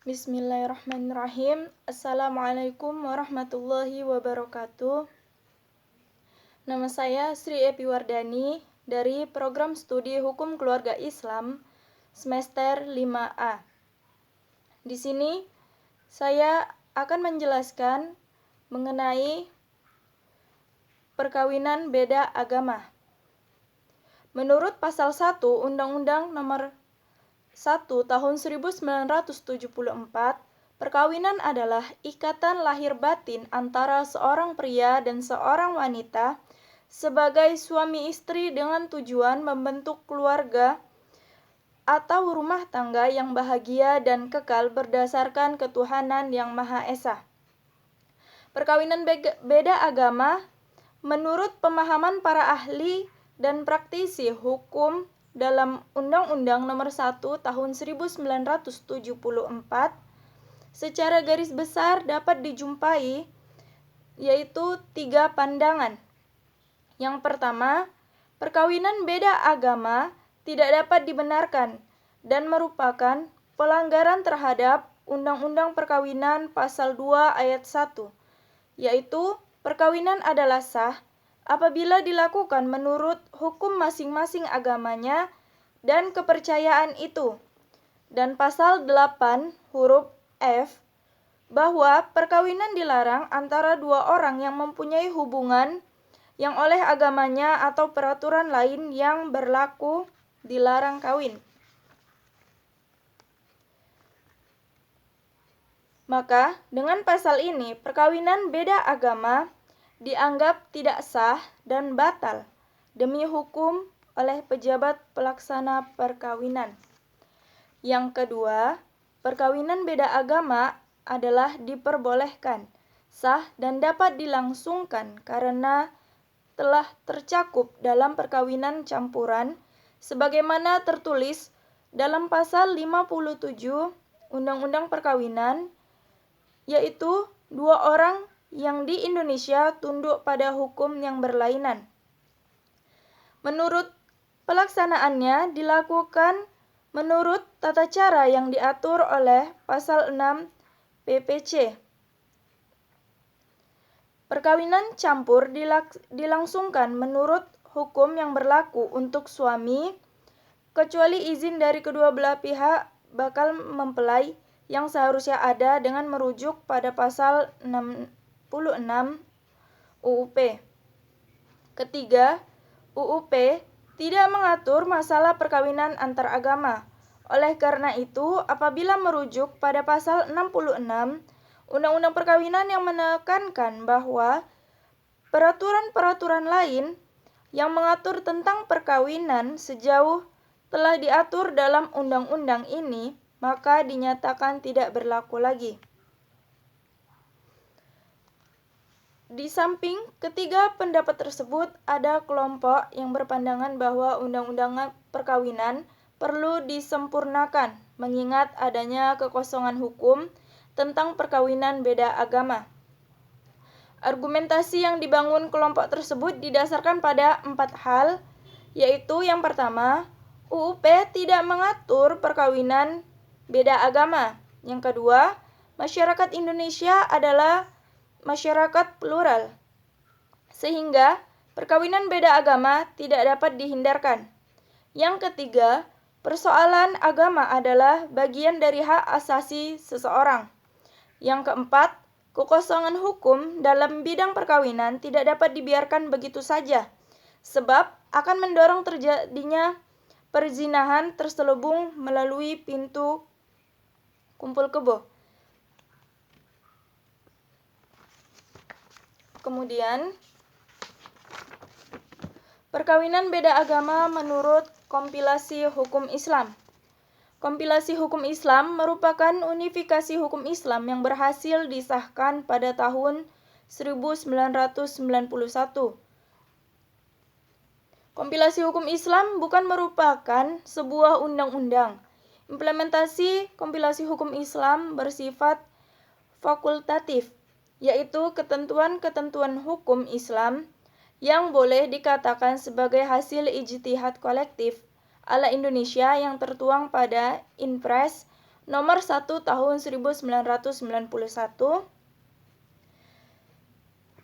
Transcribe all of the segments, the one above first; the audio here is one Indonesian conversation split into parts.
Bismillahirrahmanirrahim. Assalamualaikum warahmatullahi wabarakatuh. Nama saya Sri Epi Wardani dari Program Studi Hukum Keluarga Islam semester 5A. Di sini saya akan menjelaskan mengenai perkawinan beda agama. Menurut pasal 1 Undang-Undang Nomor 1 Tahun 1974, perkawinan adalah ikatan lahir batin antara seorang pria dan seorang wanita sebagai suami istri dengan tujuan membentuk keluarga atau rumah tangga yang bahagia dan kekal berdasarkan ketuhanan yang Maha Esa. Perkawinan beda agama menurut pemahaman para ahli dan praktisi hukum dalam Undang-Undang Nomor 1 Tahun 1974 secara garis besar dapat dijumpai yaitu 3 pandangan. Yang pertama, perkawinan beda agama tidak dapat dibenarkan dan merupakan pelanggaran terhadap Undang-Undang Perkawinan Pasal 2 Ayat 1, yaitu perkawinan adalah sah apabila dilakukan menurut hukum masing-masing agamanya dan kepercayaan itu. Dan pasal 8 huruf F bahwa perkawinan dilarang antara dua orang yang mempunyai hubungan yang oleh agamanya atau peraturan lain yang berlaku dilarang kawin. Maka dengan pasal ini perkawinan beda agama dianggap tidak sah dan batal demi hukum oleh pejabat pelaksana perkawinan. Yang kedua, perkawinan beda agama adalah diperbolehkan, sah dan dapat dilangsungkan karena telah tercakup dalam perkawinan campuran sebagaimana tertulis dalam pasal 57 Undang-Undang Perkawinan, yaitu dua orang yang di Indonesia tunduk pada hukum yang berlainan. Menurut pelaksanaannya dilakukan menurut tata cara yang diatur oleh pasal 6 PPC. Perkawinan campur dilangsungkan menurut hukum yang berlaku untuk suami, kecuali izin dari kedua belah pihak bakal mempelai yang seharusnya ada dengan merujuk pada pasal 66 UUP. Ketiga, UUP tidak mengatur masalah perkawinan antar agama. Oleh karena itu, apabila merujuk pada pasal 66 Undang-Undang Perkawinan yang menekankan bahwa peraturan-peraturan lain yang mengatur tentang perkawinan sejauh telah diatur dalam undang-undang ini, maka dinyatakan tidak berlaku lagi. Di samping ketiga pendapat tersebut, ada kelompok yang berpandangan bahwa undang-undang perkawinan perlu disempurnakan, mengingat adanya kekosongan hukum tentang perkawinan beda agama. Argumentasi yang dibangun kelompok tersebut didasarkan pada 4 hal, yaitu yang pertama, UUP tidak mengatur perkawinan beda agama. Yang kedua, masyarakat Indonesia adalah masyarakat plural, sehingga perkawinan beda agama tidak dapat dihindarkan. Yang ketiga, persoalan agama adalah bagian dari hak asasi seseorang. Yang keempat, kekosongan hukum dalam bidang perkawinan tidak dapat dibiarkan begitu saja, sebab akan mendorong terjadinya perzinahan terselubung melalui pintu kumpul kebo. Kemudian, perkawinan beda agama menurut kompilasi hukum Islam. Kompilasi hukum Islam merupakan unifikasi hukum Islam yang berhasil disahkan pada tahun 1991. Kompilasi hukum Islam bukan merupakan sebuah undang-undang. Implementasi kompilasi hukum Islam bersifat fakultatif, yaitu ketentuan-ketentuan hukum Islam yang boleh dikatakan sebagai hasil ijtihad kolektif ala Indonesia yang tertuang pada Inpres nomor 1 tahun 1991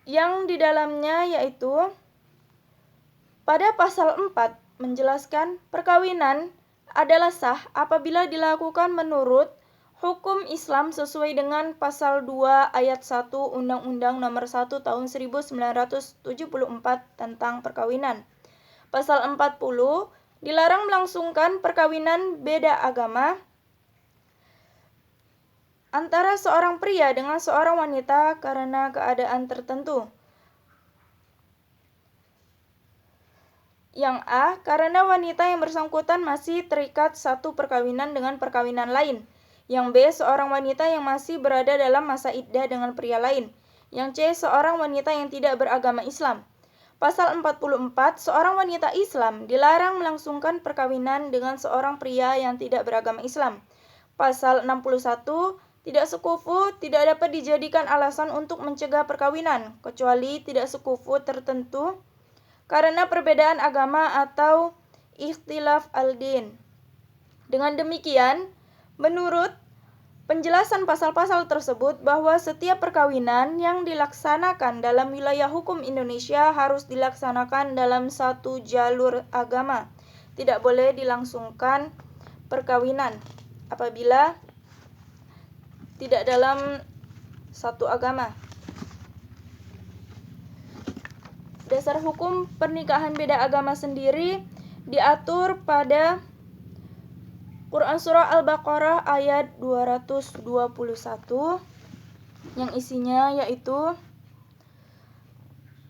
yang di dalamnya yaitu pada pasal 4 menjelaskan perkawinan adalah sah apabila dilakukan menurut hukum Islam sesuai dengan pasal 2 ayat 1 Undang-Undang nomor 1 tahun 1974 tentang perkawinan. Pasal 40 dilarang melangsungkan perkawinan beda agama antara seorang pria dengan seorang wanita karena keadaan tertentu. Yang A, karena wanita yang bersangkutan masih terikat satu perkawinan dengan perkawinan lain. Yang B, seorang wanita yang masih berada dalam masa iddah dengan pria lain. Yang C, seorang wanita yang tidak beragama Islam. Pasal 44, seorang wanita Islam dilarang melangsungkan perkawinan dengan seorang pria yang tidak beragama Islam. Pasal 61, tidak sekufu tidak dapat dijadikan alasan untuk mencegah perkawinan, kecuali tidak sekufu tertentu karena perbedaan agama atau ikhtilaf al-din. Dengan demikian, menurut penjelasan pasal-pasal tersebut bahwa setiap perkawinan yang dilaksanakan dalam wilayah hukum Indonesia harus dilaksanakan dalam satu jalur agama. Tidak boleh dilangsungkan perkawinan apabila tidak dalam satu agama. Dasar hukum pernikahan beda agama sendiri diatur pada Quran Surah Al-Baqarah ayat 221 yang isinya yaitu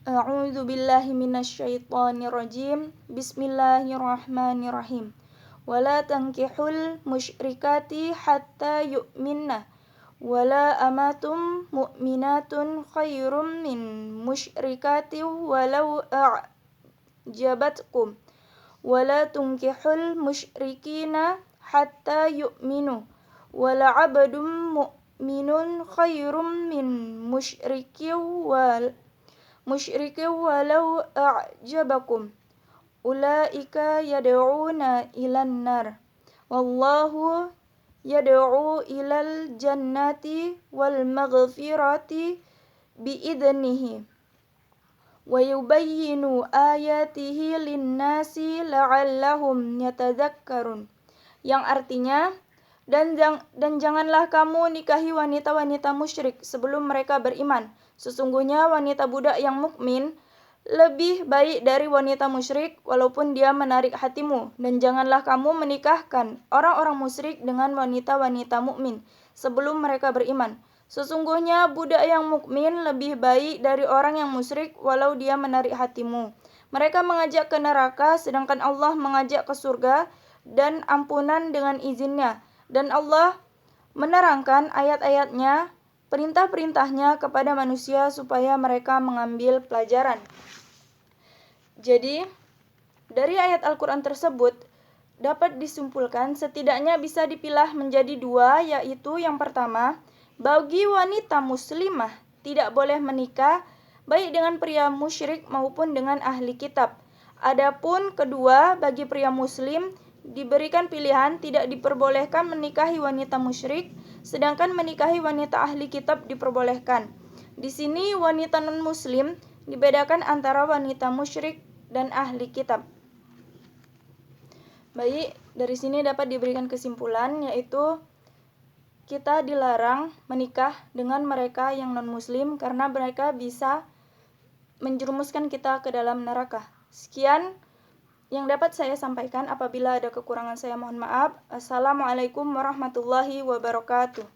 A'udzu billahi minasyaitonir rajim. Bismillahirrahmanirrahim. Wala tankihul musyrikati hatta yu'minna. Wala amatum mu'minatun khairum min musyrikati walau a'jabatkum. Wala tunkihul musyrikina hatta yu'minu. Wala abadum mu'minun khairum min musyriki walau a'jabakum. Ulaika yad'una ilan nar. Wallahu yad'u ilal jannati wal maghfirati biidnihi wa yubayyinu ayatihi linnasi la'allahum yatadzakkarun, yang artinya dan janganlah kamu nikahi wanita-wanita musyrik sebelum mereka beriman. Sesungguhnya wanita budak yang mukmin lebih baik dari wanita musyrik walaupun dia menarik hatimu, dan janganlah kamu menikahkan orang-orang musyrik dengan wanita-wanita mukmin sebelum mereka beriman. Sesungguhnya budak yang mukmin lebih baik dari orang yang musyrik walau dia menarik hatimu. Mereka mengajak ke neraka sedangkan Allah mengajak ke surga dan ampunan dengan izinnya, dan Allah menerangkan ayat-ayatnya, perintah-perintahnya kepada manusia supaya mereka mengambil pelajaran. Jadi, dari ayat Al-Quran tersebut dapat disimpulkan setidaknya bisa dipilah menjadi dua, yaitu yang pertama, bagi wanita muslimah tidak boleh menikah baik dengan pria musyrik maupun dengan ahli kitab. Adapun kedua, bagi pria muslim diberikan pilihan tidak diperbolehkan menikahi wanita musyrik, sedangkan menikahi wanita ahli kitab diperbolehkan. Di sini wanita non-muslim dibedakan antara wanita musyrik dan ahli kitab. Baik, dari sini dapat diberikan kesimpulan yaitu kita dilarang menikah dengan mereka yang non-muslim karena mereka bisa menjerumuskan kita ke dalam neraka. Sekian yang dapat saya sampaikan. Apabila ada kekurangan saya mohon maaf. Assalamualaikum warahmatullahi wabarakatuh.